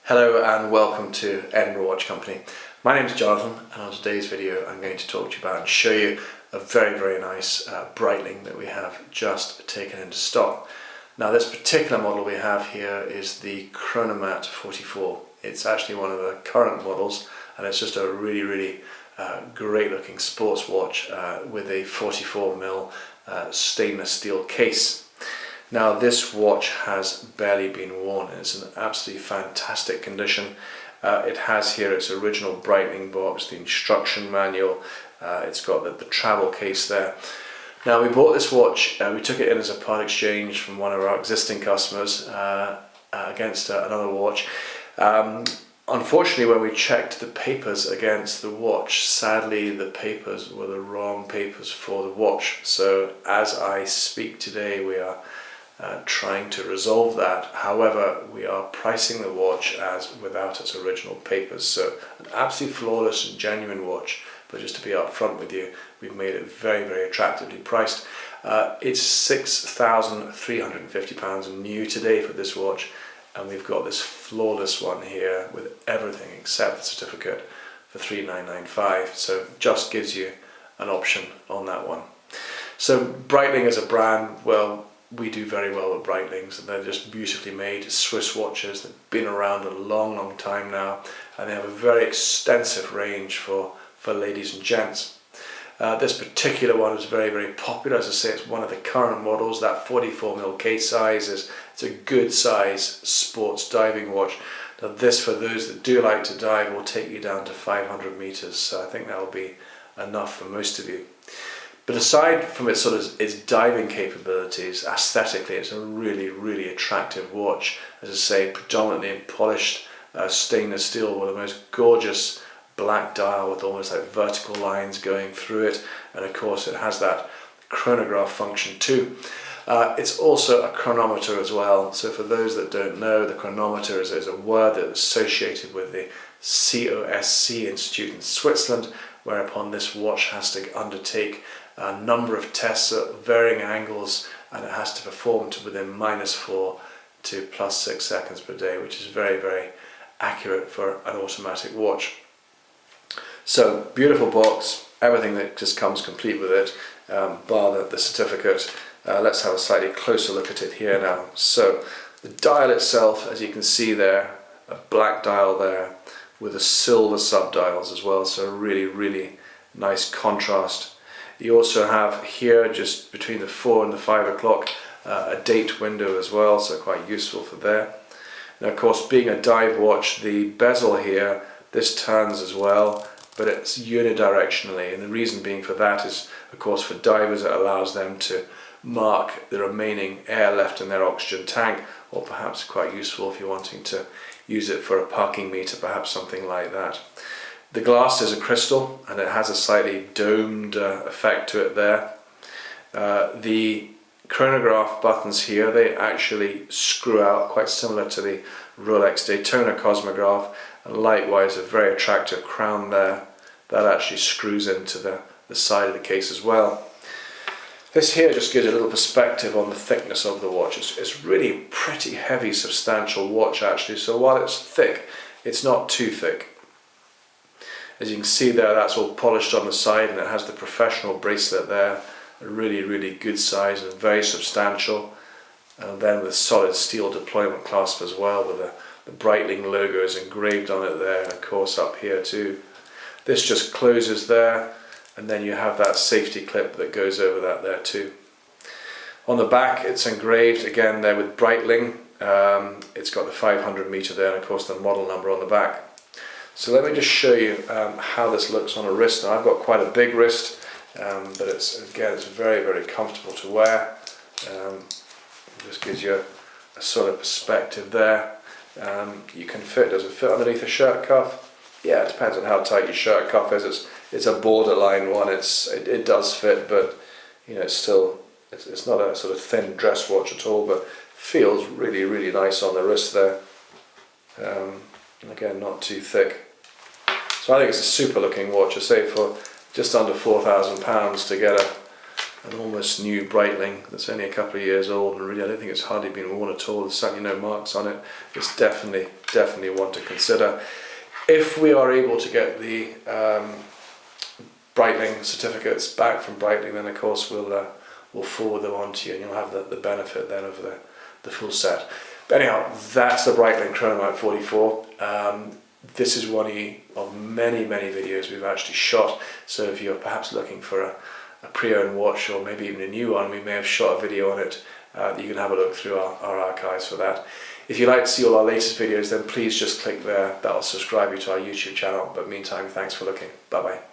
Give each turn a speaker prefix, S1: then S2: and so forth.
S1: Hello and welcome to Edinburgh Watch Company. My name is Jonathan, and on today's video I'm going to talk to you about and show you a very nice Breitling that we have just taken into stock. Now this particular model we have here is the Chronomat 44. It's actually one of the current models, and it's just a really great looking sports watch with a 44mm stainless steel case. Now this watch has barely been worn. It's in absolutely fantastic condition. It has here its original Breitling box, the instruction manual. It's got the travel case there. Now we bought this watch, we took it in as a part exchange from one of our existing customers against another watch. Unfortunately, when we checked the papers against the watch, sadly the papers were the wrong papers for the watch. So as I speak today, we are trying to resolve that. However, we are pricing the watch as without its original papers. So an absolutely flawless and genuine watch, but just to be upfront with you, we've made it very attractively priced. It's £6,350 new today for this watch, and we've got this flawless one here with everything except the certificate for £3,995. So just gives you an option on that one. So Breitling as a brand, well, we do very well with Breitlings, and they're just beautifully made Swiss watches. They've been around a long time now, and they have a very extensive range for ladies and gents. This particular one is very popular. As I say, it's one of the current models. That 44mm case size it's a good size sports diving watch. Now this, for those that do like to dive, will take you down to 500 meters, so I think that will be enough for most of you. But aside from its its diving capabilities, aesthetically it's a really attractive watch. As I say, predominantly in polished stainless steel with the most gorgeous black dial with almost like vertical lines going through it, and of course it has that chronograph function too. It's also a chronometer as well. So for those that don't know, the chronometer is a word that's associated with the COSC Institute in Switzerland, whereupon this watch has to undertake a number of tests at varying angles, and it has to perform to within -4 to +6 seconds per day, which is very accurate for an automatic watch. So beautiful box, everything that just comes complete with it, bar the certificate. Let's have a slightly closer look at it here now. So the dial itself, as you can see there, a black dial there with the silver subdials as well, so really nice contrast. You also have here, just between the 4 and the 5 o'clock, a date window as well, so quite useful for there. Now of course, being a dive watch, the bezel here, this turns as well, but it's unidirectionally, and the reason being for that is, of course, for divers it allows them to mark the remaining air left in their oxygen tank, or perhaps quite useful if you're wanting to use it for a parking meter, perhaps something like that. The glass is a crystal, and it has a slightly domed effect to it there. The chronograph buttons here, they actually screw out, quite similar to the Rolex Daytona Cosmograph, and likewise a very attractive crown there that actually screws into the side of the case as well. This here just gives you a little perspective on the thickness of the watch. It's really pretty heavy, substantial watch actually, so while it's thick, it's not too thick. As you can see there, that's all polished on the side, and it has the professional bracelet there, a really good size and very substantial, and then with solid steel deployment clasp as well, with the Breitling logo is engraved on it there, and of course up here too. This just closes there, and then you have that safety clip that goes over that there too. On the back it's engraved again there with Breitling. It's got the 500 meter there, and of course the model number on the back. So let me just show you how this looks on a wrist. Now I've got quite a big wrist, but it's very comfortable to wear. Just gives you a sort of perspective there. You can fit, does it fit underneath a shirt cuff? Yeah, it depends on how tight your shirt cuff is. It's a borderline one. It does fit, but you know, it's not a sort of thin dress watch at all, but feels really nice on the wrist there. Again, not too thick. So I think it's a super looking watch. I say for just under £4,000 to get an almost new Breitling that's only a couple of years old, and really I don't think it's hardly been worn at all. There's certainly no marks on it. It's definitely one to consider. If we are able to get the Breitling certificates back from Breitling, then of course we'll forward them on to you, and you'll have the benefit then of the full set. But anyhow, that's the Breitling Chronomat 44. This is one of many videos we've actually shot, so if you're perhaps looking for a pre-owned watch, or maybe even a new one, we may have shot a video on it. You can have a look through our archives for that. If you'd like to see all our latest videos, then please just click there. That'll subscribe you to our YouTube channel. But meantime, thanks for looking. Bye bye.